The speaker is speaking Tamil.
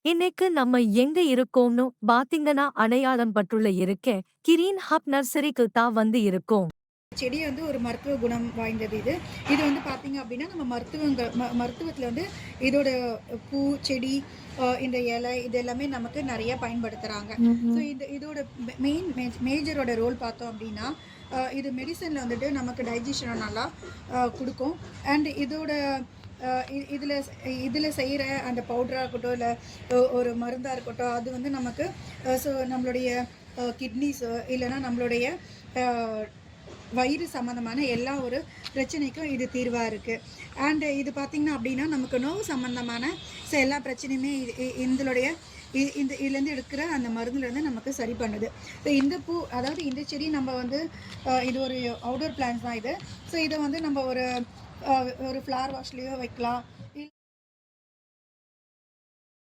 இன்னைக்கு நம்ம எங்க இருக்கோம்னு பாத்தீங்கன்னா அடையாளம் பட்டுள்ள இருக்க கிரீன் ஹப் நர்சரிக்கு தான் வந்து இருக்கோம். செடி வந்து ஒரு மருத்துவ குணம் வாய்ந்தது இது. இது வந்து பார்த்தீங்க அப்டின்னா, நம்ம மருத்துவத்தில வந்து இதோட பூ, செடி, இந்த இலை இது எல்லாமே நமக்கு நெறைய பயன்படுத்துறாங்க. ஸோ ம்ஹ்ம். இதோட மேஜரோட ரோல் பார்த்தோம் அப்டின்னா, இது மெடிசன்ல வந்துட்டு நமக்கு டைஜஷன நல்லா குடுக்கும். அண்ட் இதோட அ இ இதில இதில செய்ற அந்த பவுடரா இருக்கட்டும், இல்ல ஒரு மருந்தா இருக்கட்டும், அது வந்து நமக்கு ஸோ நம்மளுடைய கிட்னிஸ் இல்லன்னா நம்மளுடைய அ வயிறு சம்மந்தமான எல்லா ஒரு பிரச்சனைக்கும் இது தீர்வா இருக்கு. அண்ட் இது பார்த்தீங்கன்னா அப்படின்னா, நமக்கு நோவு சம்மந்தமான எல்லா பிரச்சனையுமே இது இந்தளுடைய இதுலேருந்து எடுக்கிற அந்த மருந்துலேருந்து நமக்கு சரி பண்ணுது. ஸோ இந்த பூ அதாவது இந்த செடி நம்ம வந்து இது ஒரு அவுட்டோர் பிளான்ட்ஸ் தான் இது. ஸோ இத வந்து நம்ம ஒரு ஃப்ளவர் வாஷ்லேயோ வைக்கலாம்.